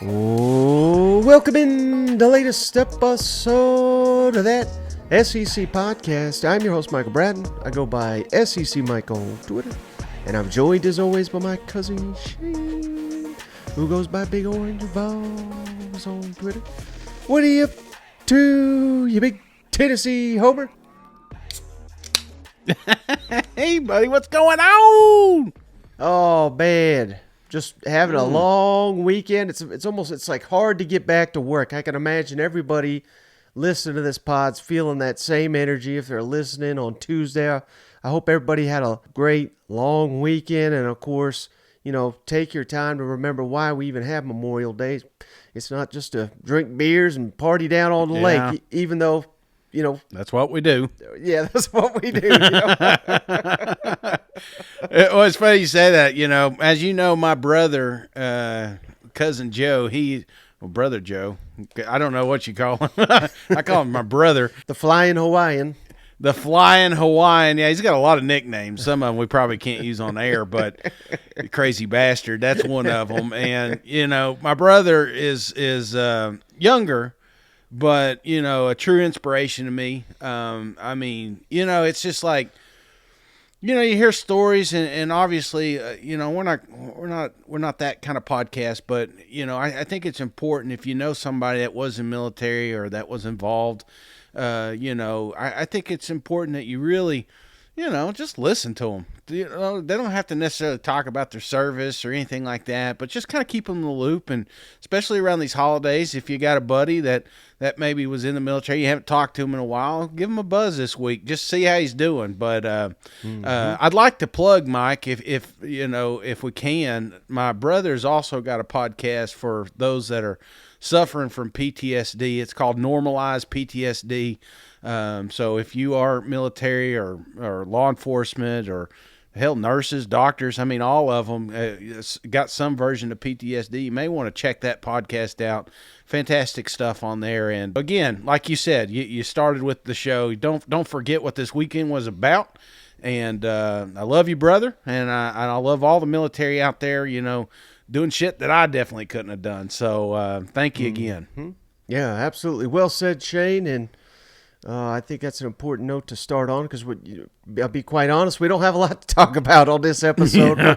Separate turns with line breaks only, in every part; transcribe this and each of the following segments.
Oh, welcome in the latest episode of that SEC podcast. I'm your host, Michael Bratton. I go by SEC Mike on Twitter. And I'm joined, as always, by my cousin Shane, who goes by Big Orange Balls on Twitter. What are you up to, you big Tennessee homer?
Hey, buddy, what's going on?
Oh, man. Just having a long weekend. It's like hard to get back to work. I can imagine everybody listening to this pod's feeling that same energy if they're listening on Tuesday. I hope everybody had a great long weekend, and of course, take your time to remember why we even have Memorial Day. It's not just to drink beers and party down on the lake, even though,
that's what we do.
Yeah, that's what we do.
It's funny you say that. As you know, my brother, cousin Joe, brother Joe, I don't know what you call him. I call him my brother.
The Flying Hawaiian.
The Flying Hawaiian. Yeah, he's got a lot of nicknames. Some of them we probably can't use on air, but crazy bastard, that's one of them. And, my brother is younger, but, a true inspiration to me. It's just like, you hear stories and obviously, we're not that kind of podcast, but, I think it's important if you know somebody that was in military or that was involved. I think it's important that you really, just listen to them. They don't have to necessarily talk about their service or anything like that, but just kind of keep them in the loop. And especially around these holidays, if you got a buddy that maybe was in the military, you haven't talked to him in a while, give him a buzz this week, just see how he's doing. But I'd like to plug, Mike, if we can. My brother's also got a podcast for those that are suffering from PTSD. It's called Normalized PTSD. So if you are military or law enforcement or hell, nurses, doctors, all of them got some version of PTSD. You may want to check that podcast out. Fantastic stuff on there. And again, like you said, you started with the show. Don't forget what this weekend was about. And I love you, brother. And I love all the military out there, doing shit that I definitely couldn't have done. So thank you again.
Mm-hmm. Yeah, absolutely. Well said, Shane. And I think that's an important note to start on because I'll be quite honest, we don't have a lot to talk about on this episode. Yeah.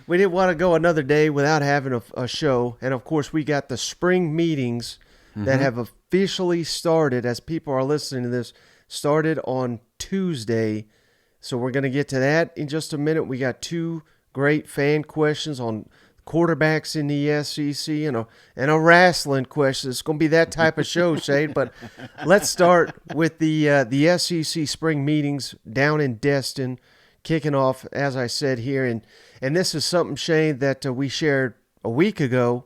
We didn't want to go another day without having a show. And, of course, we got the spring meetings that have officially started, as people are listening to this, started on Tuesday. So we're going to get to that in just a minute. We got two great fan questions on quarterbacks in the SEC and a wrestling question. It's going to be that type of show, Shane. But let's start with the SEC spring meetings down in Destin, kicking off, as I said here. And this is something, Shane, that we shared a week ago,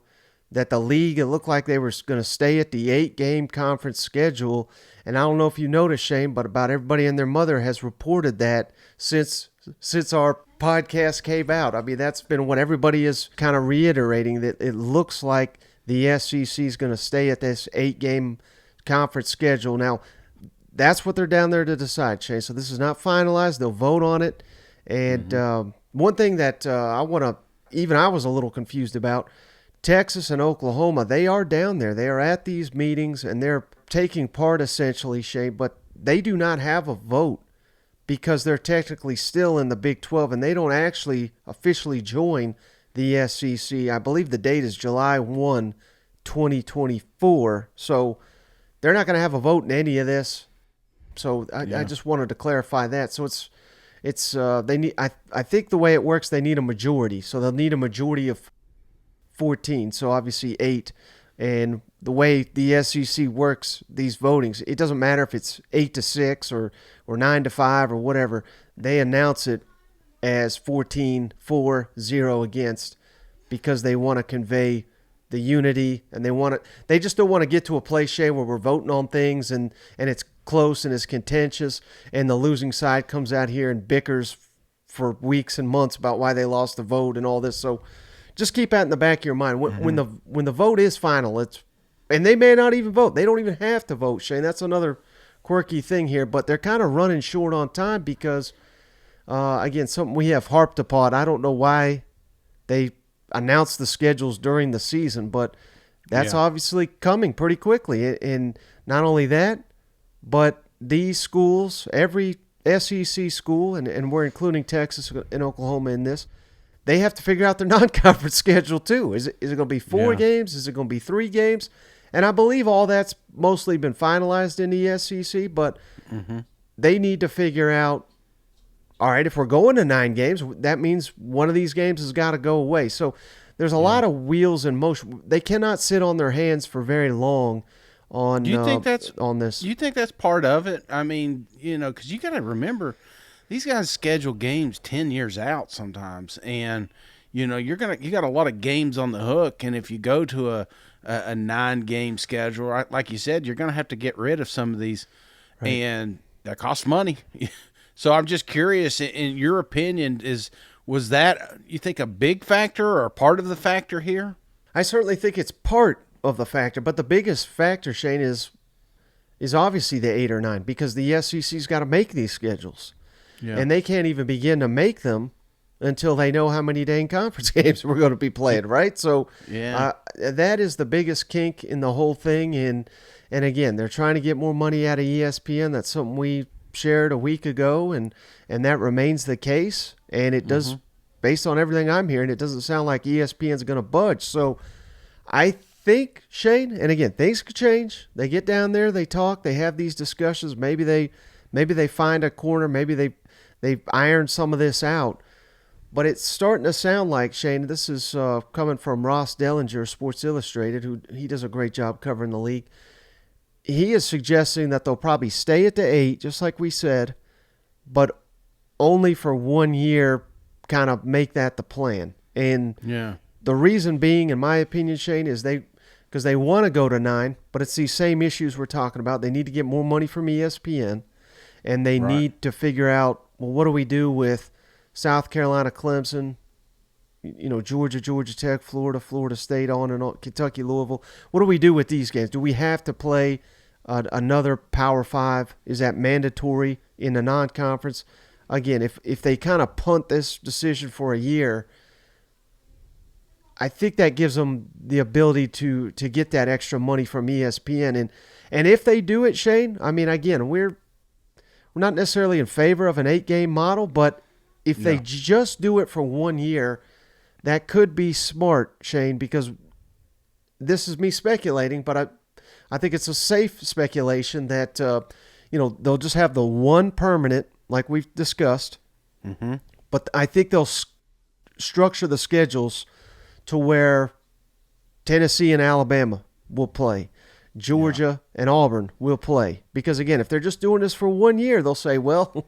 that the league, it looked like they were going to stay at the 8-game conference schedule. And I don't know if you noticed, Shane, but about everybody and their mother has reported that since our podcast came out. That's been what everybody is kind of reiterating, that it looks like the SEC is going to stay at this 8-game conference schedule. Now, that's what they're down there to decide, Shane. So this is not finalized. They'll vote on it. And one thing that I was a little confused about, Texas and Oklahoma, they are down there. They are at these meetings, and they're taking part essentially, Shane, but they do not have a vote because they're technically still in the Big 12, and they don't actually officially join the SEC. I believe the date is July 1, 2024. So they're not going to have a vote in any of this. So I just wanted to clarify that. So they need. I think the way it works, they need a majority. So they'll need a majority of 14. So obviously 8. And the way the SEC works, these votings, it doesn't matter if it's 8-6 or 9-5 or whatever. They announce it as 14-4-0 against, because they want to convey the unity, and they just don't want to get to a place, Shay, where we're voting on things and it's close and it's contentious, and the losing side comes out here and bickers for weeks and months about why they lost the vote and all this. So just keep that in the back of your mind. When the vote is final, and they may not even vote. They don't even have to vote, Shane. That's another quirky thing here, but they're kind of running short on time because again, something we have harped upon. I don't know why they announced the schedules during the season, but that's obviously coming pretty quickly. And not only that, but these schools, every SEC school, and we're including Texas and Oklahoma in this, they have to figure out their non-conference schedule too. Is it going to be 4 games? Is it going to be 3 games? And I believe all that's mostly been finalized in the SEC, but they need to figure out, all right, if we're going to 9 games, that means one of these games has got to go away. So there's a lot of wheels in motion. They cannot sit on their hands for very long on, on this.
You think that's part of it? I mean, because you got to remember, these guys schedule games 10 years out sometimes, and you got a lot of games on the hook, and if you go to a 9-game schedule, like you said, you're going to have to get rid of some of these, and that costs money. So I'm just curious, in your opinion, was that, you think, a big factor or a part of the factor here?
I certainly think it's part of the factor, but the biggest factor, Shane, is obviously the 8 or 9, because the SEC's got to make these schedules. Yeah. And they can't even begin to make them until they know how many dang conference games we're going to be playing, right? So that is the biggest kink in the whole thing. And again, they're trying to get more money out of ESPN. That's something we shared a week ago, and that remains the case. And it does, based on everything I'm hearing, it doesn't sound like ESPN's going to budge. So I think, Shane, and again, things could change. They get down there, they talk, they have these discussions. Maybe they find a corner. Maybe they iron some of this out. But it's starting to sound like, Shane, this is coming from Ross Dellinger, Sports Illustrated, he does a great job covering the league. He is suggesting that they'll probably stay at the 8, just like we said, but only for 1 year, kind of make that the plan. And the reason being, in my opinion, Shane, is because they want to go to 9, but it's these same issues we're talking about. They need to get more money from ESPN, and they need to figure out, well, what do we do with South Carolina, Clemson, Georgia, Georgia Tech, Florida State, on and on, Kentucky, Louisville. What do we do with these games? Do we have to play another Power 5? Is that mandatory in the non-conference? Again, if they kind of punt this decision for a year, I think that gives them the ability to get that extra money from ESPN. And if they do it, Shane, I mean, again, we're not necessarily in favor of an 8-game model, but if they just do it for 1 year, that could be smart, Shane, because this is me speculating, but I think it's a safe speculation that they'll just have the one permanent, like we've discussed. But I think they'll structure the schedules to where Tennessee and Alabama will play, Georgia and Auburn will play. Because again, if they're just doing this for 1 year, they'll say, well,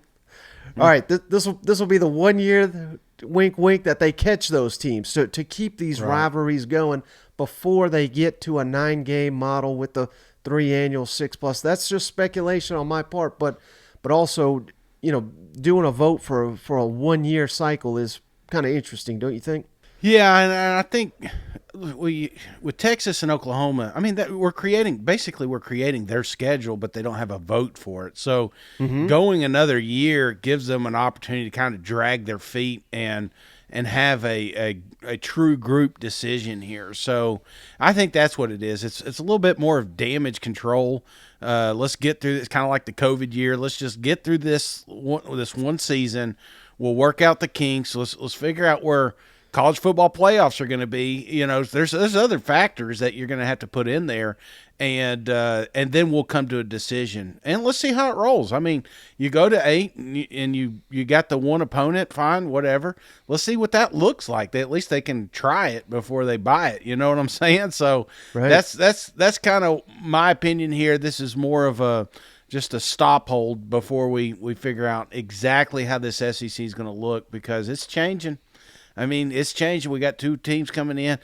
all right, this will be the 1 year, wink, wink, that they catch those teams to keep these rivalries going before they get to a 9-game model with the 3 annual 6+. That's just speculation on my part, but also, doing a vote for a 1 year cycle is kind of interesting, don't you think?
Yeah, and I think with Texas and Oklahoma, I mean, we're creating their schedule, but they don't have a vote for it. So going another year gives them an opportunity to kind of drag their feet and have a true group decision here. So I think that's what it is. It's a little bit more of damage control. Let's get through this, kind of like the COVID year. Let's just get through this one season. We'll work out the kinks. Let's figure out where college football playoffs are going to be. There's other factors that you're going to have to put in there, and then we'll come to a decision. And let's see how it rolls. I mean, you go to 8 and you got the one opponent, fine, whatever. Let's see what that looks like. At least they can try it before they buy it. You know what I'm saying? So that's kind of my opinion here. This is more of just a stop hold before we figure out exactly how this SEC is going to look, because it's changing. I mean, it's changing. We got 2 teams coming in.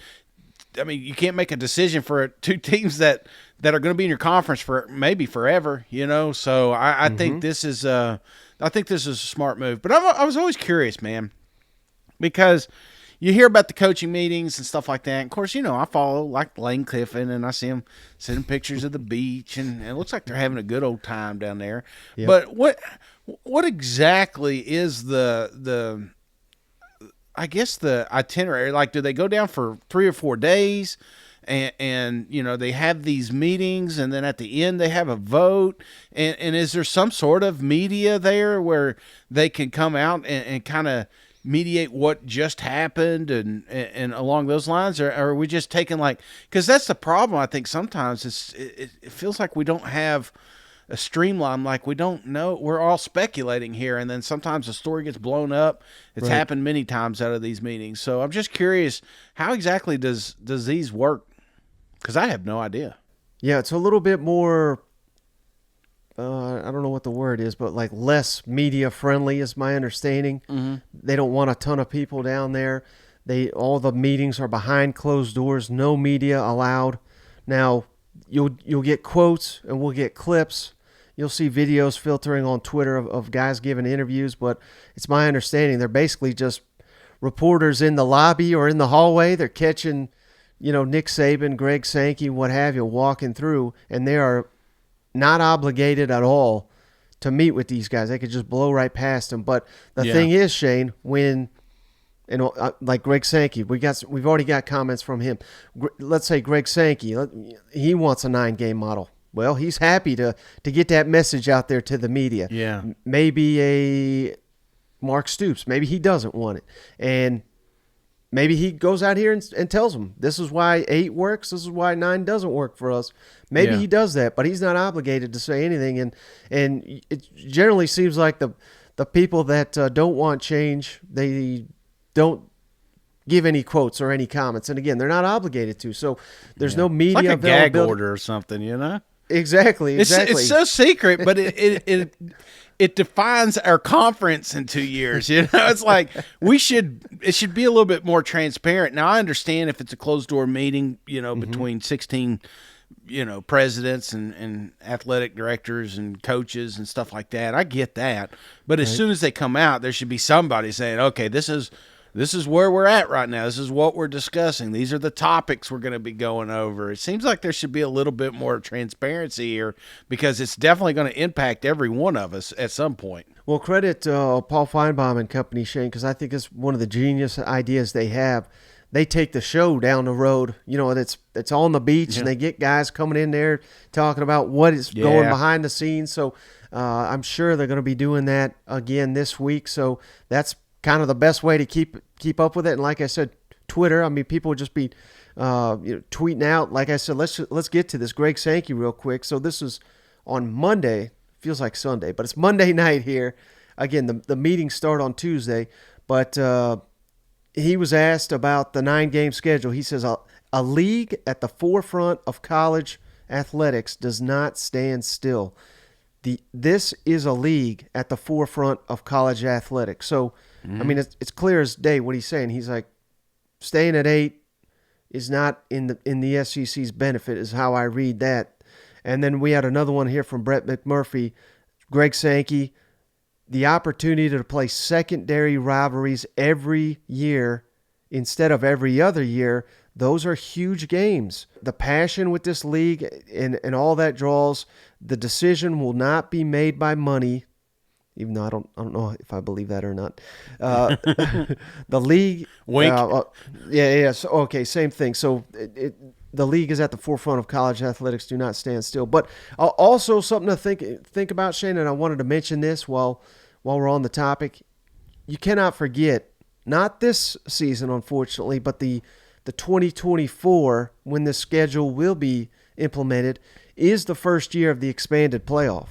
I mean, you can't make a decision for 2 teams that are going to be in your conference for maybe forever, So I think this is a smart move. But I was always curious, man, because you hear about the coaching meetings and stuff like that. And of course, I follow like Lane Kiffin, and I see him sending pictures of the beach, and it looks like they're having a good old time down there. Yep. But what What exactly is the I guess the itinerary? Like, do they go down for 3 or 4 days, and they have these meetings, and then at the end they have a vote, and is there some sort of media there where they can come out and kind of mediate what just happened and along those lines, or are we just taking like, because that's the problem I think sometimes it feels like we don't have a streamline, like we don't know, we're all speculating here, and then sometimes the story gets blown up. It's
Right.
happened many times out of these meetings. So I'm just curious, how exactly does these work? Because I have no idea.
Yeah, it's a little bit more. I don't know what the word is, but like less media friendly is my understanding.
Mm-hmm.
They don't want a ton of people down there. All the meetings are behind closed doors, no media allowed. Now you'll get quotes and we'll get clips. You'll see videos filtering on Twitter of guys giving interviews, but it's my understanding they're basically just reporters in the lobby or in the hallway. They're catching, Nick Saban, Greg Sankey, what have you, walking through, and they are not obligated at all to meet with these guys. They could just blow right past them. But the thing is, Shane, when like Greg Sankey, we've already got comments from him. Let's say Greg Sankey, he wants a 9-game model. Well, he's happy to get that message out there to the media.
Yeah.
Maybe a Mark Stoops, maybe he doesn't want it. And maybe he goes out here and tells them, this is why 8 works, this is why 9 doesn't work for us. Maybe he does that, but he's not obligated to say anything. And it generally seems like the people that don't want change, they don't give any quotes or any comments. And again, they're not obligated to. So there's no media
It's like a gag
availability.
order or something.
Exactly.
It's so secret, but it defines our conference in 2 years. It's like it should be a little bit more transparent. Now I understand if it's a closed door meeting, between 16, presidents and athletic directors and coaches and stuff like that. I get that, but as soon as they come out, there should be somebody saying, "Okay, this is where we're at right now. This is what we're discussing. These are the topics we're going to be going over." It seems like there should be a little bit more transparency here because it's definitely going to impact every one of us at some point.
Well, credit Paul Feinbaum and company, Shane, because I think it's one of the genius ideas they have. They take the show down the road. It's on the beach, and they get guys coming in there talking about what is going behind the scenes. So I'm sure they're going to be doing that again this week. So that's kind of the best way to keep up with it. And like I said, Twitter, people would just be tweeting out. Like I said, let's get to this Greg Sankey real quick. So this is on Monday. Feels like Sunday, but it's Monday night here. Again, the meetings start on Tuesday, but he was asked about the 9-game schedule. He says a league at the forefront of college athletics does not stand still. This is a league at the forefront of college athletics. So, it's clear as day what he's saying. He's like, staying at 8 is not in the SEC's benefit, is how I read that. And then we had another one here from Brett McMurphy, Greg Sankey, the opportunity to play secondary rivalries every year instead of every other year. Those are huge games. The passion with this league and all that draws, the decision will not be made by money, even though I don't know if I believe that or not. The league,
wink.
So, okay, same thing. So the league is at the forefront of college athletics. Do not stand still. But also something to think about, Shane. And I wanted to mention this while we're on the topic. You cannot forget, not this season, unfortunately, but the 2024, when the schedule will be implemented, is the first year of the expanded playoff.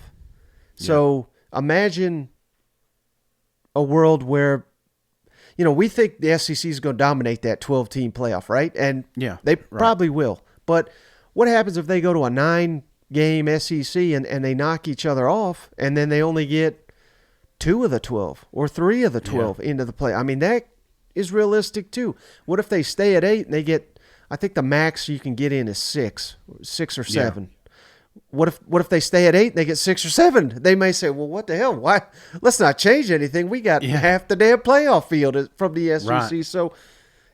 So imagine a world where, we think the SEC is going to dominate that 12-team playoff, right? And they probably will. But what happens if they go to a 9-game SEC and they knock each other off, and then they only get 2 of the 12 or 3 of the 12 into the play? That is realistic too. What if they stay at 8 and they get, I think the max you can get in is 6 or 7. What if they stay at 8 and they get 6 or 7? They may say, well, what the hell? Why? Let's not change anything. We got half the damn playoff field from the SEC.
Right.
So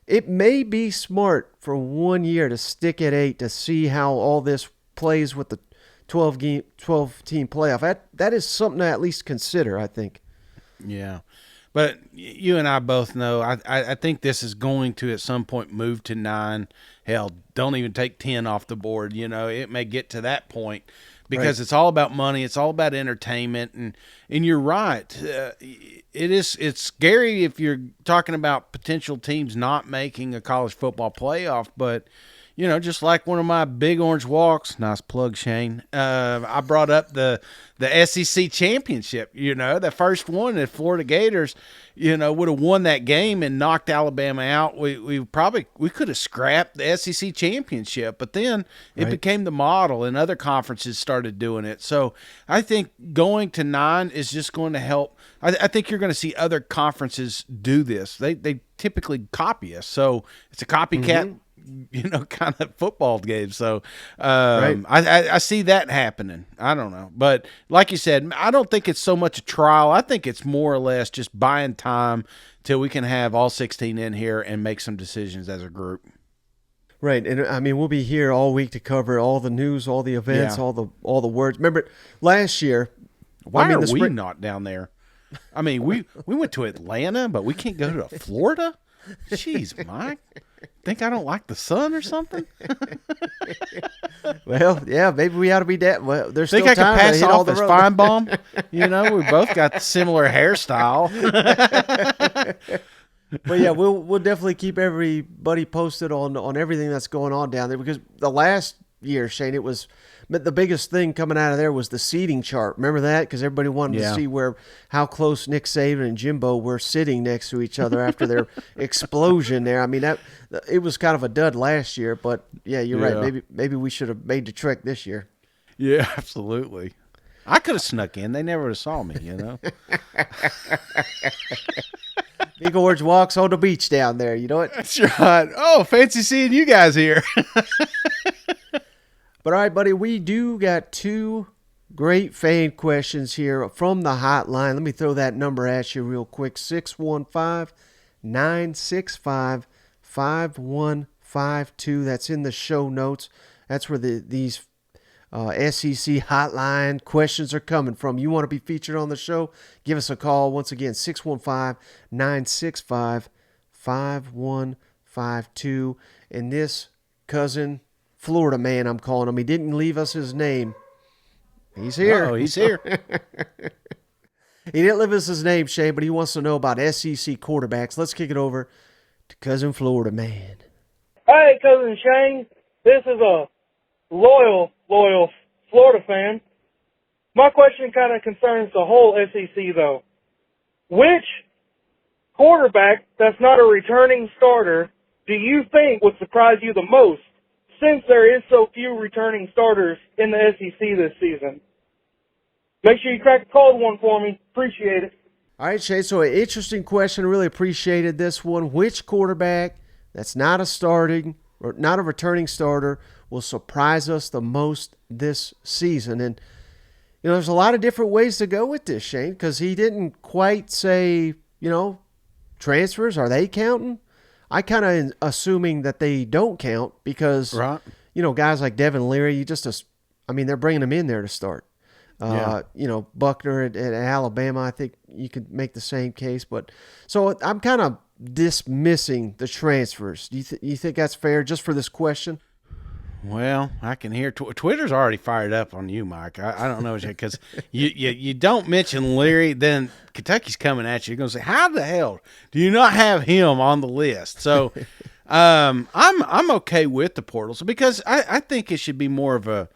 it may be smart for 1 year to stick at 8 to see how all this plays with the 12 team playoff. That is something to at least consider, I think.
Yeah. But you and I both know I think this is going to at some point move to 9. Hell, don't even take 10 off the board. It may get to that point because It's all about money. It's all about entertainment. And you're right. It's scary if you're talking about potential teams not making a college football playoff. But, just like one of my Big Orange Walks, nice plug, Shane, I brought up the SEC championship, the first one, the Florida Gators, would have won that game and knocked Alabama out. We could have scrapped the SEC championship, but then it became the model and other conferences started doing it. So I think going to 9 is just going to help. I think you're going to see other conferences do this. They typically copy us. So it's a copycat kind of football game. So I see that happening. I don't know. But like you said, I don't think it's so much a trial. I think it's more or less just buying time till we can have all 16 in here and make some decisions as a group.
Right. And I mean, we'll be here all week to cover all the news, all the events, all the words. Remember last year,
why are we not down there? I mean, we went to Atlanta, but we can't go to Florida? Jeez, Mike. Think I don't like the sun or something?
Well, yeah, maybe we ought to be that. Well, there's
think
still
I
time
could pass
to hit all
off
the
as
road.
Feinbaum? We both got similar hairstyle.
But yeah, we'll definitely keep everybody posted on everything that's going on down there, because the last year, Shane, but the biggest thing coming out of there was the seating chart. Remember that? Because everybody wanted to see how close Nick Saban and Jimbo were sitting next to each other after their explosion there. I mean, it was kind of a dud last year, but yeah, you're right. Maybe we should have made the trek this year.
Yeah, absolutely. I could have snuck in. They never would have saw me,
Big Orange Walks on the beach down there. You know what?
That's right. Oh, fancy seeing you guys here.
But all right, buddy, we do got 2 great fan questions here from the hotline. Let me throw that number at you real quick, 615-965-5152. That's in the show notes. That's where these SEC hotline questions are coming from. You want to be featured on the show? Give us a call. Once again, 615-965-5152. And this cousin Florida man, I'm calling him. He didn't leave us his name. He's here.
Oh, he's here.
He didn't leave us his name, Shane, but he wants to know about SEC quarterbacks. Let's kick it over to cousin Florida man.
Hey, cousin Shane. This is a loyal Florida fan. My question kind of concerns the whole SEC, though. Which quarterback that's not a returning starter do you think would surprise you the most, since there is so few returning starters in the SEC this season? Make sure you crack a cold one for me. Appreciate it.
All right, Shay, so an interesting question. Really appreciated this one. Which quarterback that's not a returning starter will surprise us the most this season? And, there's a lot of different ways to go with this, Shane, because he didn't quite say, transfers. Are they counting? I kind of assuming that they don't count because, guys like Devin Leary, they're bringing him in there to start. Buckner at Alabama, I think you could make the same case. But so I'm kind of dismissing the transfers. Do you think that's fair just for this question?
Well, I can hear Twitter's already fired up on you, Mike. I don't know, because you don't mention Leary, then Kentucky's coming at you. You're going to say, how the hell do you not have him on the list? So I'm okay with the portals because I think it should be more of a,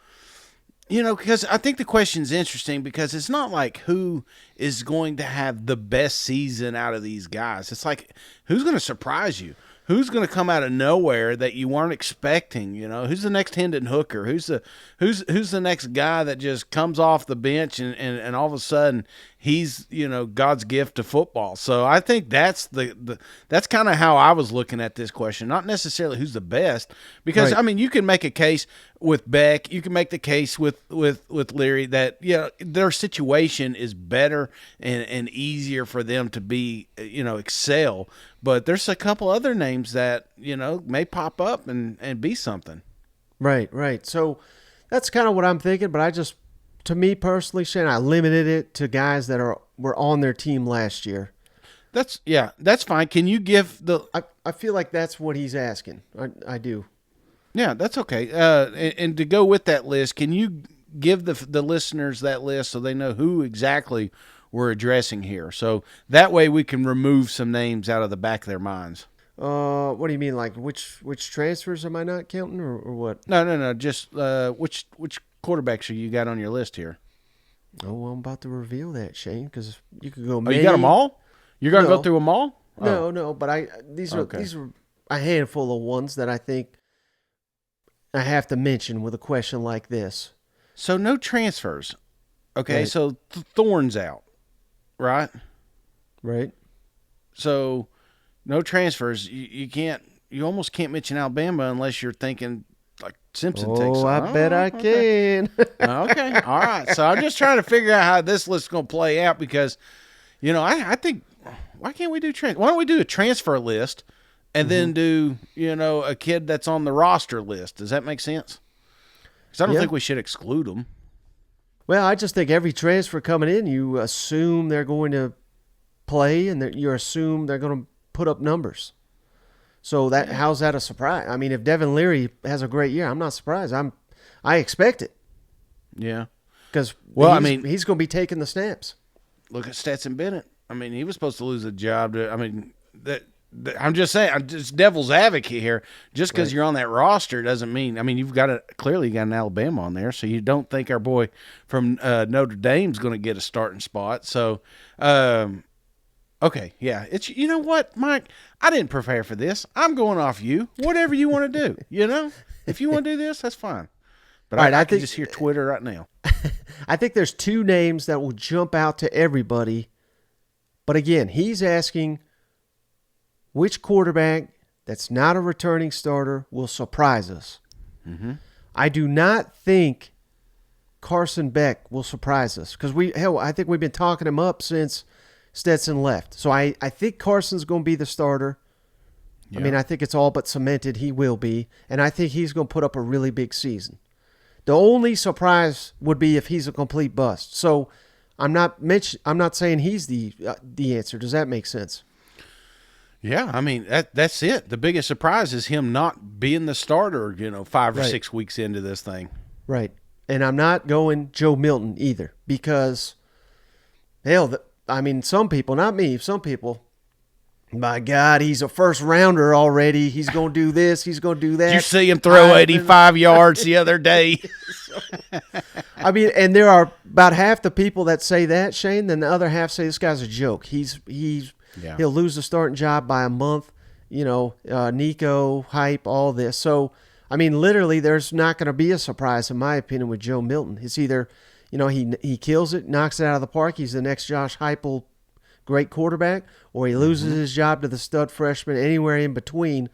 because I think the question's interesting because it's not like who is going to have the best season out of these guys. It's like who's going to surprise you? Who's going to come out of nowhere that you weren't expecting? Who's the next Hendon Hooker? Who's the next guy that just comes off the bench and all of a sudden he's God's gift to football? So I think that's that's kind of how I was looking at this question, not necessarily who's the best, because you can make a case with Beck, you can make the case with Leary that their situation is better and easier for them to be excel. But there's a couple other names that, may pop up and be something.
Right. So That's kind of what I'm thinking, but to me personally, Shane, I limited it to guys that were on their team last year.
That's fine. Can you give the?
I feel like that's what he's asking. I do.
Yeah, that's okay. And to go with that list, can you give the listeners that list so they know who exactly we're addressing here? So that way we can remove some names out of the back of their minds.
What do you mean? Like which transfers am I not counting, or what?
No. Just which quarterbacks you got on your list here?
Oh, well, I'm about to reveal that, Shane, because you could go.
Oh, you got them all? You're gonna go through them all?
No. But these are a handful of ones that I think I have to mention with a question like this.
So no transfers. Okay,
Right.
so Thorne's out, right?
Right.
So no transfers. You almost can't mention Alabama unless you're thinking like Simpson takes.
Oh, I bet I can.
Okay, all right. So I'm just trying to figure out how this list is going to play out because, I think why can't we do Why don't we do a transfer list and then do a kid that's on the roster list? Does that make sense? Because I don't think we should exclude them.
Well, I just think every transfer coming in, you assume they're going to play, and you assume they're going to put up numbers. So how's that a surprise? I mean, if Devin Leary has a great year, I'm not surprised. I expect it.
Yeah.
Because he's going to be taking the snaps.
Look at Stetson Bennett. I mean, he was supposed to lose a job. I'm just saying, I'm just devil's advocate here. Just because you're on that roster doesn't mean. I mean, you've got an Alabama on there, so you don't think our boy from Notre Dame's going to get a starting spot. So, okay, yeah, it's you know what, Mike, I didn't prepare for this. I'm going off you. Whatever you want to do, if you want to do this, that's fine. But I can just hear Twitter right now.
I think there's two names that will jump out to everybody. But again, he's asking which quarterback that's not a returning starter will surprise us. Mm-hmm. I do not think Carson Beck will surprise us because I think we've been talking him up since Stetson left. So I think Carson's going to be the starter. Yeah. I mean, I think it's all but cemented he will be, and I think he's going to put up a really big season. The only surprise would be if he's a complete bust. So I'm not saying he's the answer. Does that make sense?
Yeah, I mean that's it. The biggest surprise is him not being the starter. 5 or 6 weeks into this thing. Right,
and I'm not going Joe Milton either because, some people, not me, some people. My God, he's a first rounder already. He's going to do this. He's going to do that.
Did you see him throw 85 yards the other day?
And there are about half the people that say that, Shane. Then the other half say this guy's a joke. He'll lose the starting job by a month. Nico, hype, all this. So, literally, there's not going to be a surprise, in my opinion, with Joe Milton. It's either, he kills it, knocks it out of the park. He's the next Josh Heupel, great quarterback, or he loses his job to the stud freshman, anywhere in between.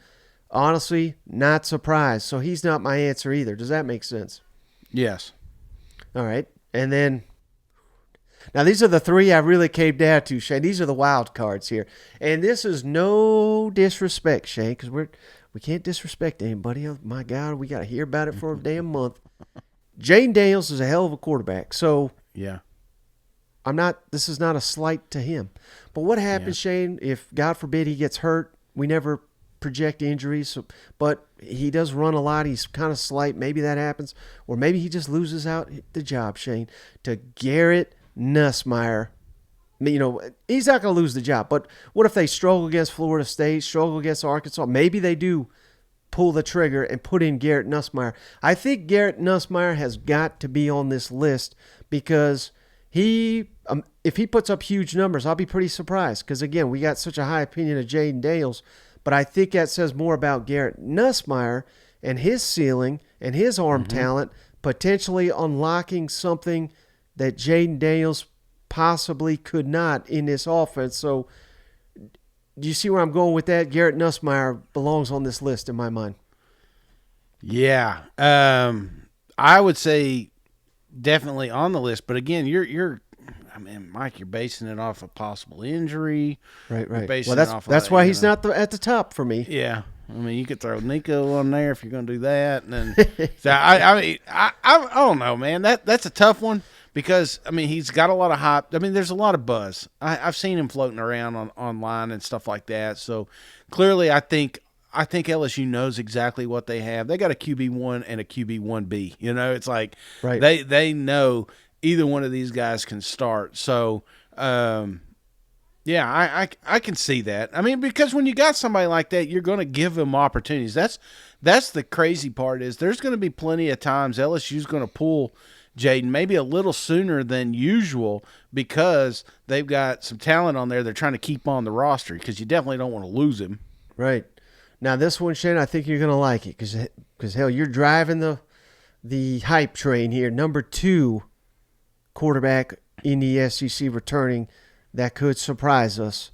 Honestly, not surprised. So he's not my answer either. Does that make sense?
Yes.
All right. And then, now these are the three I really came down to, Shane. These are the wild cards here. And this is no disrespect, Shane, because we can't disrespect anybody. Oh, my God, we got to hear about it for a damn month. Jaden Daniels is a hell of a quarterback. So,
yeah.
This is not a slight to him. But what happens, Shane, if, God forbid, he gets hurt? We never project injuries, but he does run a lot. He's kind of slight. Maybe that happens. Or maybe he just loses out the job, Shane, to Garrett Nussmeier. He's not going to lose the job. But what if they struggle against Florida State, struggle against Arkansas? Maybe they do pull the trigger and put in Garrett Nussmeier. I think Garrett Nussmeier has got to be on this list because if he puts up huge numbers, I'll be pretty surprised because, again, we got such a high opinion of Jaden Daniels, but I think that says more about Garrett Nussmeier and his ceiling and his arm talent, potentially unlocking something that Jaden Daniels possibly could not in this offense. So do you see where I'm going with that? Garrett Nussmeier belongs on this list in my mind.
Yeah. I would say definitely on the list, but again, Mike, you're basing it off a possible injury.
Right.
Well,
that's why he's not at the top for me.
Yeah. I mean, you could throw Nico on there if you're going to do that. And then, so I don't know, man. That's a tough one because, I mean, he's got a lot of hype. I mean, there's a lot of buzz. I've seen him floating around online and stuff like that. So, clearly, I think LSU knows exactly what they have. They got a QB1 and a QB1B. You know, it's like
Right.
they know either one of these guys can start. So, yeah, I can see that. I mean, because when you got somebody like that, you're going to give them opportunities. That's the crazy part is there's going to be plenty of times LSU's going to pull Jaden maybe a little sooner than usual because they've got some talent on there they're trying to keep on the roster because you definitely don't want to lose him.
Right. Now, this one, Shane, I think you're going to like it because, hell, you're driving the hype train here. Number 2 quarterback in the SEC returning that could surprise us,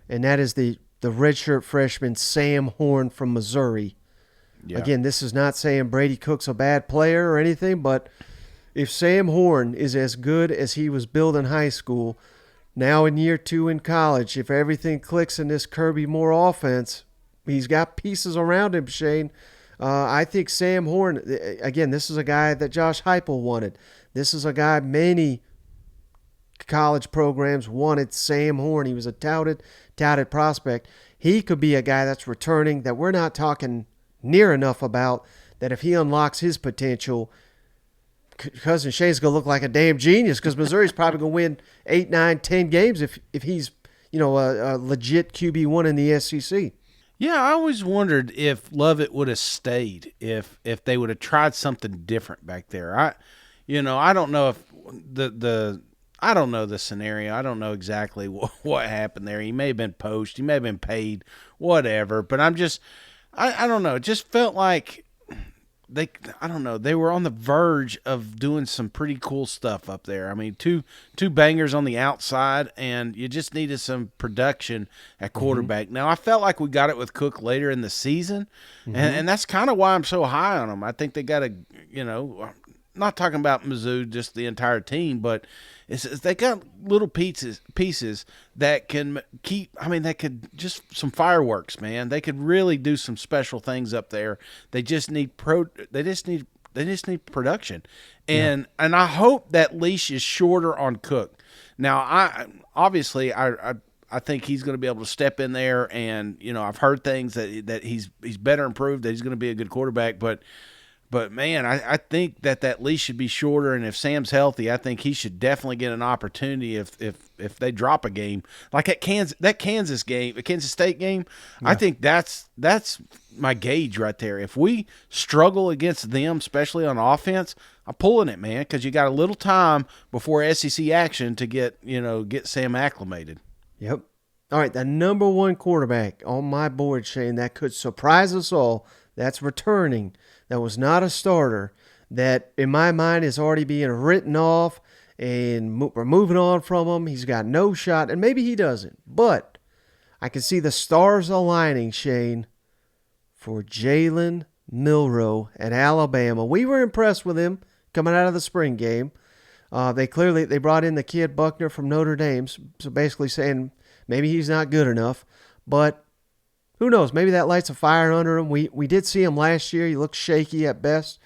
and that is the redshirt freshman Sam Horn from Missouri. Yeah. Again, this is not saying Brady Cook's a bad player or anything, but if Sam Horn is as good as he was billed in high school, now in year 2 in college, if everything clicks in this Kirby Moore offense, he's got pieces around him, Shane. I think Sam Horn, again, this is a guy that Josh Heupel wanted. This is a guy many college programs wanted Sam Horn. He was a touted prospect. He could be a guy that's returning that we're not talking near enough about, that if he unlocks his potential, Cousin Shane's going to look like a damn genius because Missouri's probably going to win 8, 9, 10 games if he's, a legit QB1 in the SEC.
Yeah, I always wondered if Lovett would have stayed if they would have tried something different back there. I don't know if I don't know the scenario. I don't know exactly what happened there. He may have been poached. He may have been paid, whatever. But I don't know. It just felt like they were on the verge of doing some pretty cool stuff up there. I mean, two bangers on the outside, and you just needed some production at quarterback. Mm-hmm. Now, I felt like we got it with Cook later in the season, and that's kind of why I'm so high on them. I think they got not talking about Mizzou, just the entire team, but they got little pieces that can keep. I mean, they could just some fireworks, man. They could really do some special things up there. They just need They just need production, and I hope that leash is shorter on Cook. Now, I think he's going to be able to step in there, and I've heard things that he's better improved, that he's going to be a good quarterback, But, man, I think that leash should be shorter, and if Sam's healthy, I think he should definitely get an opportunity if they drop a game. Like at Kansas State game, yeah. I think that's my gauge right there. If we struggle against them, especially on offense, I'm pulling it, man, because you got a little time before SEC action to get Sam acclimated.
Yep. All right, the number 1 quarterback on my board, Shane, that could surprise us all, that's returning. That was not a starter, that in my mind is already being written off, and we're moving on from him. He's got no shot, and maybe he doesn't. But I can see the stars aligning, Shane, for Jalen Milroe at Alabama. We were impressed with him coming out of the spring game. They brought in the kid Buckner from Notre Dame, so basically saying maybe he's not good enough. But who knows? Maybe that lights a fire under him. We did see him last year. He looked shaky at best.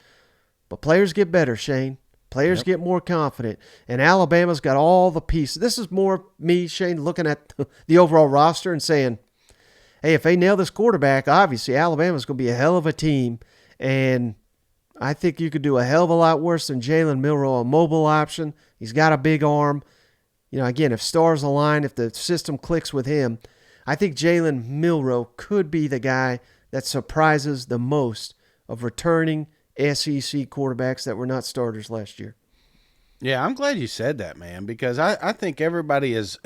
But players get better, Shane. Players get more confident. And Alabama's got all the pieces. This is more me, Shane, looking at the overall roster and saying, hey, if they nail this quarterback, obviously Alabama's going to be a hell of a team. And I think you could do a hell of a lot worse than Jalen Milroe, a mobile option. He's got a big arm. Again, if stars align, if the system clicks with him, I think Jalen Milroe could be the guy that surprises the most of returning SEC quarterbacks that were not starters last year.
Yeah, I'm glad you said that, man, because I think everybody is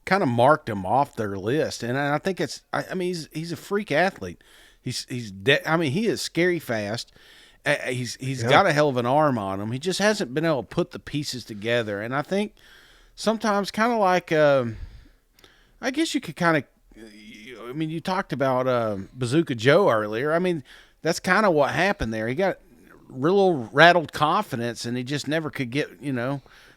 kind of marked him off their list, and I think he's a freak athlete. He is scary fast. He's got a hell of an arm on him. He just hasn't been able to put the pieces together, and I think sometimes kind of like. I guess you could kind of – you talked about Bazooka Joe earlier. That's kind of what happened there. He got real rattled confidence, and he just never could get,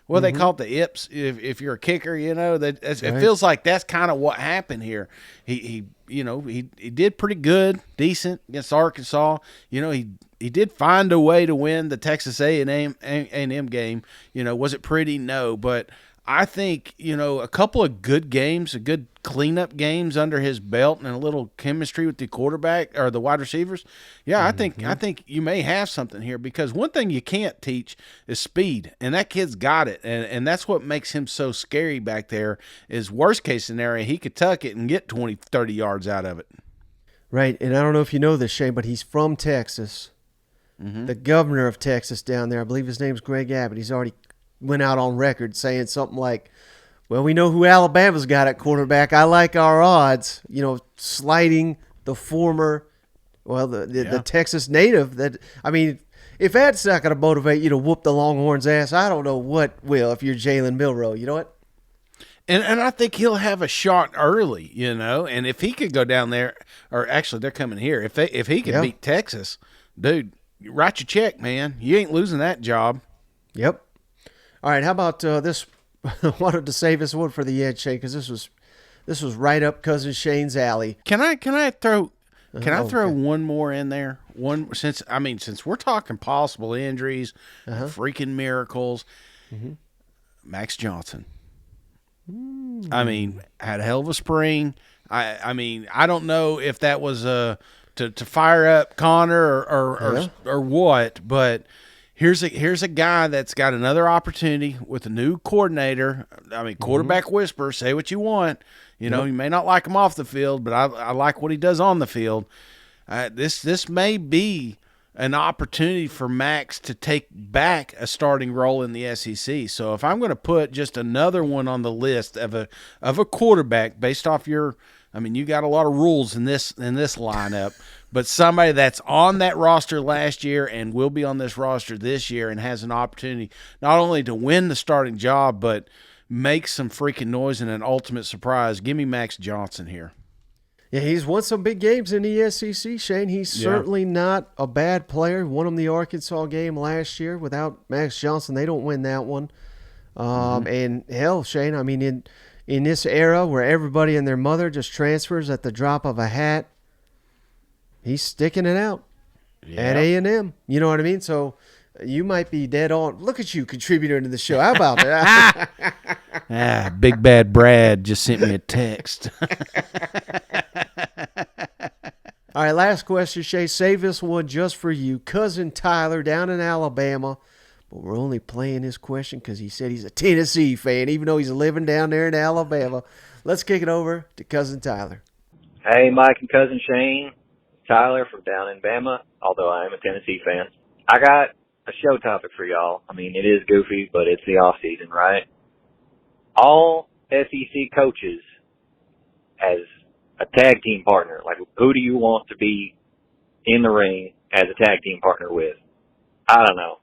Well, they call it the ips. If you're a kicker, that it
Right.
feels like that's kind of what happened here. He did pretty good, decent against Arkansas. He did find a way to win the Texas A&M game. Was it pretty? No, but I think a couple of good games, a good cleanup games under his belt, and a little chemistry with the quarterback or the wide receivers. Yeah, I think you may have something here, because one thing you can't teach is speed, and that kid's got it, and that's what makes him so scary back there. Is worst case scenario, he could tuck it and get 20, 30 yards out of it.
Right, and I don't know if you know this, Shane, but he's from Texas. The governor of Texas down there, I believe his name's Greg Abbott. He's already went out on record saying something like, well, we know who Alabama's got at quarterback. I like our odds, slighting the former, the Texas native. That, I mean, if that's not going to motivate you to whoop the Longhorns' ass, I don't know what will if you're Jalen Milroe. You know what?
And I think he'll have a shot early, and if he could go down there, or actually they're coming here, if he could beat Texas, dude, write your check, man. You ain't losing that job.
Yep. All right, how about this? I wanted to save this one for the end, Shane, because this was right up Cousin Shane's alley.
Can I throw one more in there? Since we're talking possible injuries, freaking miracles. Max Johnson. I mean, had a hell of a spring. I don't know if that was to fire up Connor or what, but here's a guy that's got another opportunity with a new coordinator. I mean, quarterback whisper, say what you want. You may not like him off the field, but I like what he does on the field. This may be an opportunity for Max to take back a starting role in the SEC. So if I'm going to put just another one on the list of a quarterback based off you got a lot of rules in this lineup, but somebody that's on that roster last year and will be on this roster this year and has an opportunity not only to win the starting job, but make some freaking noise and an ultimate surprise. Give me Max Johnson here.
Yeah, he's won some big games in the SEC, Shane. He's certainly not a bad player. Won them the Arkansas game last year. Without Max Johnson, they don't win that one. And hell, Shane, I mean, in this era where everybody and their mother just transfers at the drop of a hat, he's sticking it out at A&M. You know what I mean? So you might be dead on. Look at you, contributor to the show. How about that?
Big Bad Brad just sent me a text.
All right, last question, Shay. Save this one just for you. Cousin Tyler down in Alabama. But we're only playing his question because he said he's a Tennessee fan, even though he's living down there in Alabama. Let's kick it over to Cousin Tyler.
Hey, Mike and Cousin Shane. Tyler from down in Bama, although I am a Tennessee fan. I got a show topic for y'all. I mean, it is goofy, but it's the off season, right? All SEC coaches as a tag team partner, like who do you want to be in the ring as a tag team partner with? I don't know.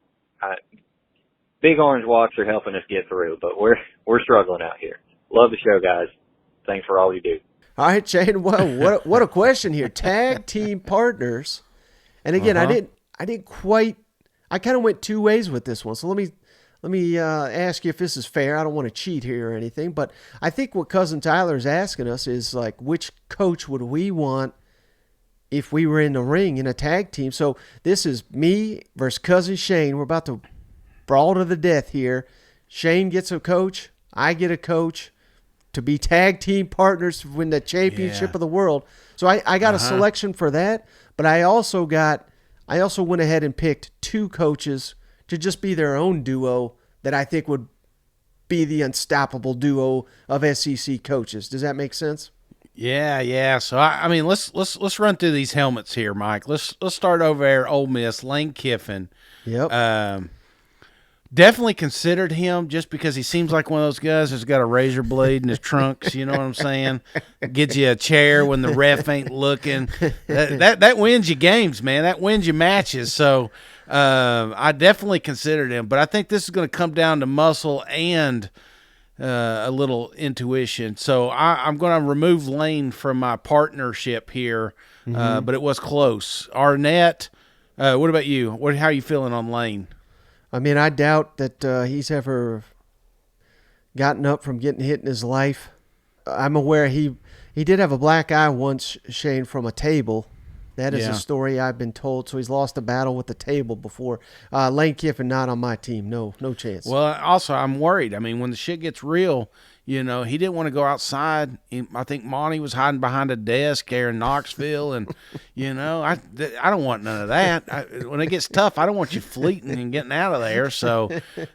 Big Orange Walks are helping us get through, but we're struggling out here. Love the show, guys. Thanks for all you do.
All right, Shane. Well, what a question here. Tag team partners. And again, I didn't quite. I kind of went two ways with this one. So let me ask you if this is fair. I don't want to cheat here or anything, but I think what Cousin Tyler is asking us is like, which coach would we want if we were in the ring in a tag team? So this is me versus Cousin Shane. We're about to brawl to the death here. Shane gets a coach. I get a coach to be tag team partners to win the championship of the world. So I got a selection for that, but I also went ahead and picked two coaches to just be their own duo that I think would be the unstoppable duo of SEC coaches. Does that make sense?
Yeah. So I mean, let's run through these helmets here, Mike. Let's start over there. Ole Miss, Lane Kiffin.
Yep.
Definitely considered him just because he seems like one of those guys that's got a razor blade in his trunks. You know what I'm saying? Gets you a chair when the ref ain't looking. That wins you games, man. That wins you matches. So I definitely considered him, but I think this is going to come down to muscle and a little intuition. So I'm going to remove Lane from my partnership here, but it was close. Arnett, what about you? How are you feeling on Lane?
I mean, I doubt that he's ever gotten up from getting hit in his life. I'm aware he did have a black eye once, Shane, from a table. That is a story I've been told. So he's lost a battle with the table before. Lane Kiffin not on my team. No chance.
Well, also I'm worried. I mean, when the shit gets real, he didn't want to go outside. I think Monty was hiding behind a desk there in Knoxville, and I don't want none of that. When it gets tough, I don't want you fleeting and getting out of there. So,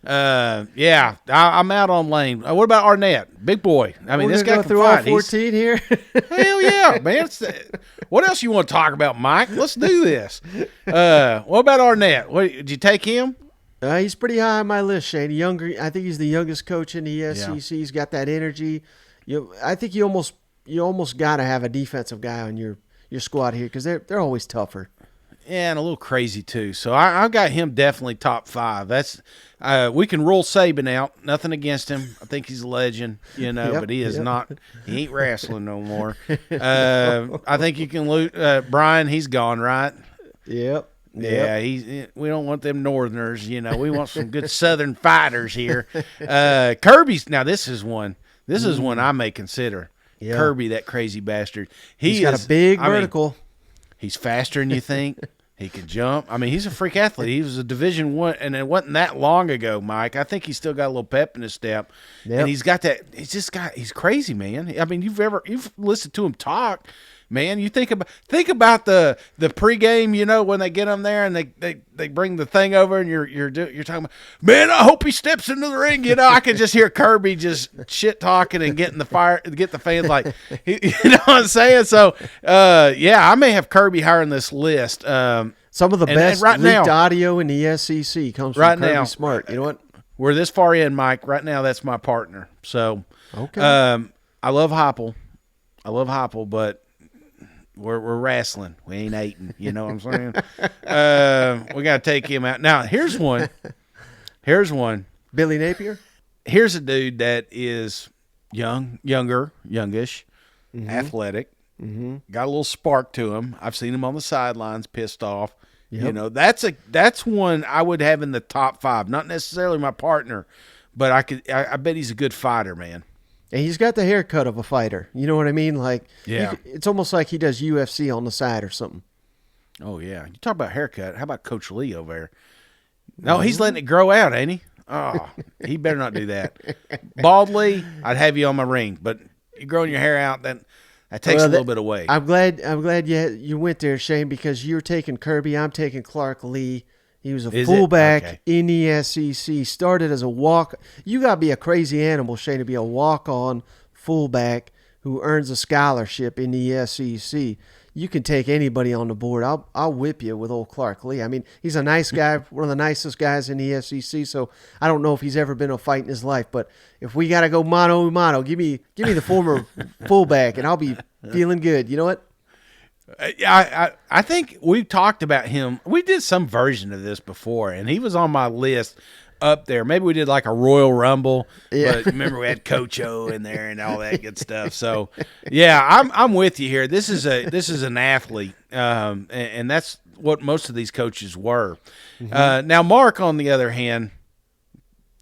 I'm out on Lane. What about Arnett, big boy? I mean, this guy
go
can
through
fight.
all 14 here.
Hell yeah, man! What else you want to talk about, Mike? Let's do this. What about Arnett? Did you take him?
He's pretty high on my list, Shane. I think he's the youngest coach in the SEC. Yeah. He's got that energy. I think you almost got to have a defensive guy on your squad here because they're always tougher.
Yeah, and a little crazy too. So I've got him definitely top 5. That's we can rule Saban out. Nothing against him. I think he's a legend, but he is not. He ain't wrestling no more. I think you can lose Brian. He's gone, right?
Yep.
Yeah, we don't want them Northerners, We want some good Southern fighters here. Kirby's now. This is one I may consider. Yeah. Kirby, that crazy bastard.
He's got a big vertical.
He's faster than you think. He can jump. I mean, he's a freak athlete. He was a Division I, and it wasn't that long ago, Mike. I think he's still got a little pep in his step, and he's got that. He's crazy, man. I mean, you've listened to him talk. Man, you think about the pregame, when they get them there and they bring the thing over and you're talking about, man, I hope he steps into the ring. I can just hear Kirby just shit talking and get the fans like, you know what I'm saying? So, I may have Kirby higher on this list.
Some of the best leaked audio in the SEC comes from Kirby Smart. You know what?
We're this far in, Mike. Right now, that's my partner. So,
okay.
I love Heupel, but we're wrestling. We ain't eating. You know what I'm saying? We got to take him out. Now, here's one.
Billy Napier?
Here's a dude that is youngish, athletic, got a little spark to him. I've seen him on the sidelines pissed off. Yep. That's one I would have in the top 5. Not necessarily my partner, but I bet he's a good fighter, man.
And he's got the haircut of a fighter. You know what I mean? Like, it's almost like he does UFC on the side or something.
Oh, yeah. You talk about haircut. How about Coach Lee over there? No, he's letting it grow out, ain't he? Oh, he better not do that. Bald Lee, I'd have you on my ring. But you growing your hair out, that takes a little bit away.
I'm glad you went there, Shane, because you're taking Kirby. I'm taking Clark Lee. He was a fullback in the SEC. Started as a walk. You got to be a crazy animal, Shane, to be a walk-on fullback who earns a scholarship in the SEC. You can take anybody on the board. I'll whip you with old Clark Lee. I mean, he's a nice guy, one of the nicest guys in the SEC. So I don't know if he's ever been in a fight in his life. But if we got to go mano a mano, give me the former fullback, and I'll be feeling good. You know what?
I think we've talked about him. We did some version of this before, and he was on my list up there. Maybe we did like a Royal Rumble, but remember we had Coach O in there and all that good stuff. So, I'm with you here. This is an athlete, and that's what most of these coaches were. Now, Mark, on the other hand,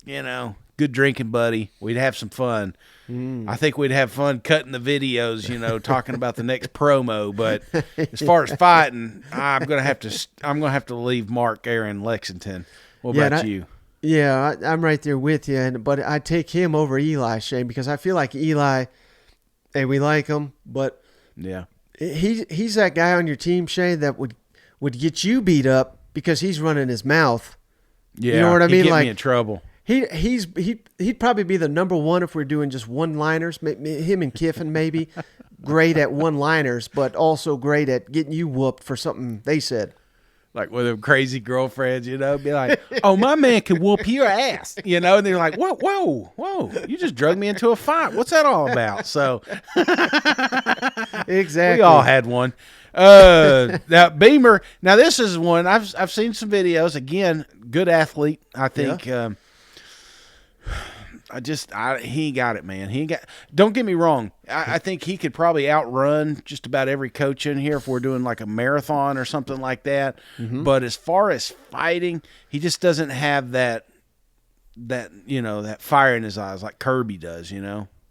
good drinking buddy. We'd have some fun. I think we'd have fun cutting the videos, talking about the next promo. But as far as fighting, I'm gonna have to leave Mark there in Lexington. What about you?
Yeah, I'm right there with you. But I take him over Eli, Shane, because I feel like Eli. Hey, we like him, but he's that guy on your team, Shane, that would get you beat up because he's running his mouth.
Yeah,
you know what I mean?
He'd get me in trouble.
He'd probably be the number one if we're doing just one-liners. Him and Kiffin maybe great at one-liners, but also great at getting you whooped for something they said.
Like with them crazy girlfriends, be like, "Oh, my man can whoop your ass," and they're like, "Whoa, you just drug me into a fight. What's that all about?" So
exactly,
we all had one. Now Beamer. Now this is one I've seen some videos. Again, good athlete. I think. Yeah. He got it, man. Don't get me wrong. I think he could probably outrun just about every coach in here if we're doing like a marathon or something like that. But as far as fighting, he just doesn't have that that fire in his eyes like Kirby does.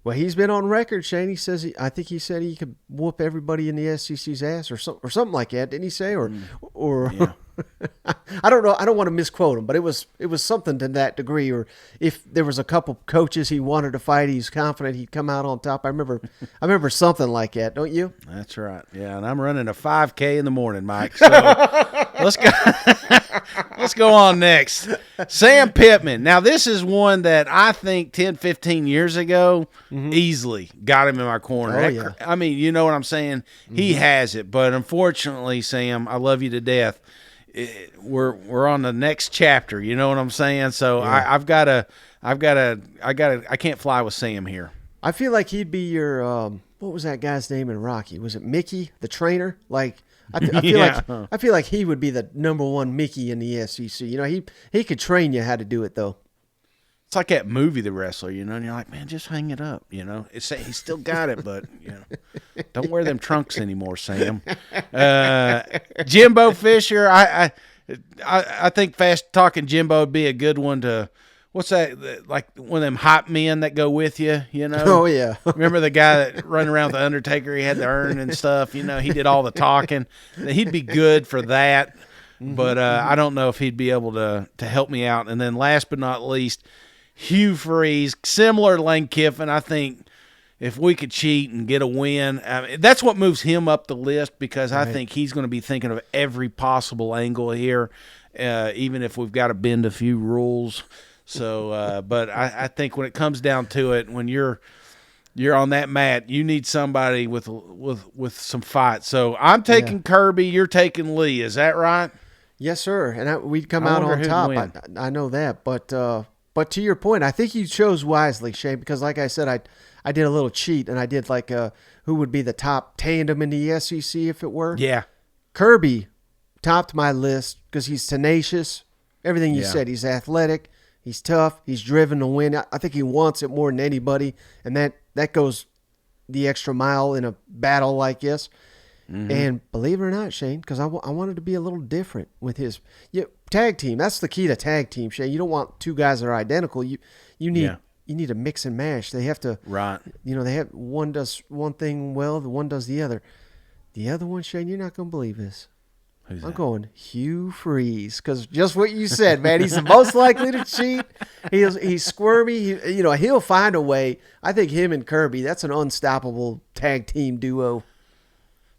Well, he's been on record, Shane. He says I think he said he could whoop everybody in the SEC's ass or something like that. Didn't he say? Or
Yeah.
I don't know. I don't want to misquote him, but it was something to that degree. Or if there was a couple coaches he wanted to fight, he's confident he'd come out on top. I remember something like that. Don't you?
That's right. Yeah, and I'm running a 5K in the morning, Mike. So let's go. Let's go on next. Sam Pittman. Now, this is one that I think 10, 15 years ago easily got him in my corner.
Oh, yeah.
I mean, you know what I'm saying? He has it, but unfortunately, Sam, I love you to death. We're on the next chapter. You know what I'm saying? So yeah. I can't fly with Sam here.
I feel like he'd be your what was that guy's name in Rocky? Was it Mickey, the trainer? Like I feel like he would be the number one Mickey in the SEC. He could train you how to do it though.
It's like that movie, The Wrestler, and you're like, man, just hang it up, He's still got it, but, don't wear them trunks anymore, Sam. Jimbo Fisher, I think fast talking Jimbo would be a good one to, what's that, like one of them hot men that go with you,
Oh, yeah.
Remember the guy that run around with the Undertaker, he had the urn and stuff, he did all the talking. He'd be good for that, but I don't know if he'd be able to help me out. And then last but not least, Hugh Freeze, similar to Lane Kiffin. I think if we could cheat and get a win, that's what moves him up the list because I think he's going to be thinking of every possible angle here, even if we've got to bend a few rules. So, but I think when it comes down to it, when you're on that mat, you need somebody with some fight. So I'm taking Kirby, you're taking Lee. Is that right?
Yes, sir. And we'd come out on top. I know that, But to your point, I think you chose wisely, Shane, because like I said, I did a little cheat, and I did like who would be the top tandem in the SEC if it were.
Yeah.
Kirby topped my list because he's tenacious. Everything you said, he's athletic, he's tough, he's driven to win. I think he wants it more than anybody, and that goes the extra mile in a battle like this. Mm-hmm. And believe it or not, Shane, because I wanted to be a little different with his tag team. That's the key to tag team, Shane. You don't want two guys that are identical. You need to mix and mash. They have to they have one does one thing well, the one does the other. The other one, Shane, you're not gonna believe this.
Who's
I'm
that?
Going Hugh Freeze, because just what you said, man. He's the most likely to cheat. He's squirmy. He'll find a way. I think him and Kirby, that's an unstoppable tag team duo.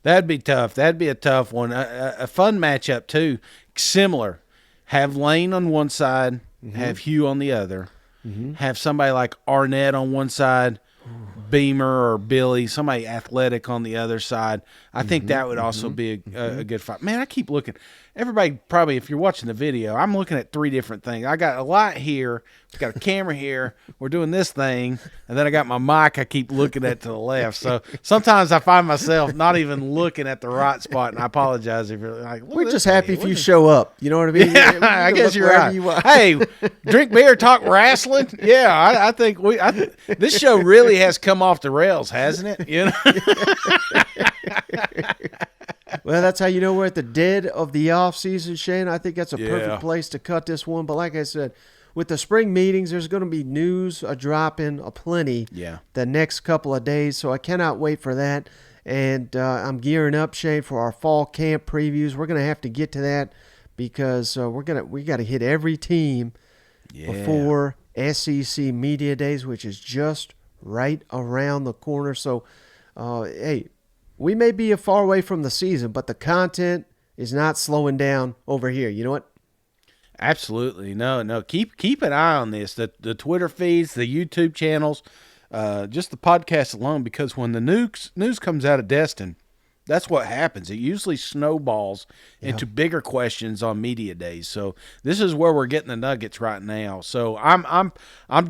That'd be tough. That'd be a tough one. A fun matchup, too. Similar. Have Lane on one side, have Hugh on the other. Have somebody like Arnett on one side, Beamer or Billy, somebody athletic on the other side. I think that would also be a good fight. Man, I keep looking. Everybody probably, if you're watching the video, I'm looking at three different things. I got a light here, got a camera here, we're doing this thing, and then I got my mic I keep looking at to the left. So sometimes I find myself not even looking at the right spot, and I apologize if you're like,
we're just happy if you show up. You know what I mean?
Yeah, I guess you're right. Hey, drink beer, talk wrestling. Yeah, I think this show really has come off the rails, hasn't it?
Well, that's how you know we're at the dead of the off season, Shane. I think that's a perfect place to cut this one. But like I said, with the spring meetings, there's going to be news dropping aplenty the next couple of days. So I cannot wait for that. And I'm gearing up, Shane, for our fall camp previews. We're going to have to get to that because we got to hit every team before SEC Media Days, which is just right around the corner. So, hey, we may be a far away from the season, but the content is not slowing down over here. You know what?
Absolutely. No. Keep an eye on this. The Twitter feeds, the YouTube channels, just the podcast alone, because when the news comes out of Destin, that's what happens. It usually snowballs into bigger questions on media days. So this is where we're getting the nuggets right now. So I'm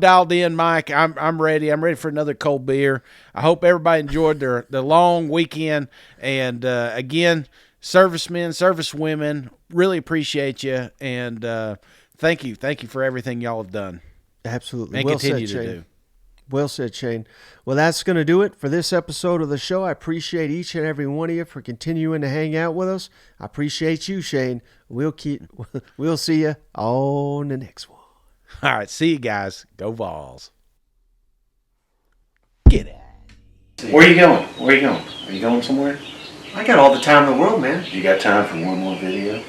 dialed in, Mike. I'm ready. I'm ready for another cold beer. I hope everybody enjoyed the long weekend. And again, servicemen, servicewomen, really appreciate you. And thank you for everything y'all have done.
Absolutely.
And continue to do.
Well said, Shane. Well, that's going to do it for this episode of the show. I appreciate each and every one of you for continuing to hang out with us. I appreciate you, Shane. We'll see you on the next one.
All right, see you guys. Go Vols. Get out.
Where are you going? Where are you going? Are you going somewhere?
I got all the time in the world, man.
You got time for one more video?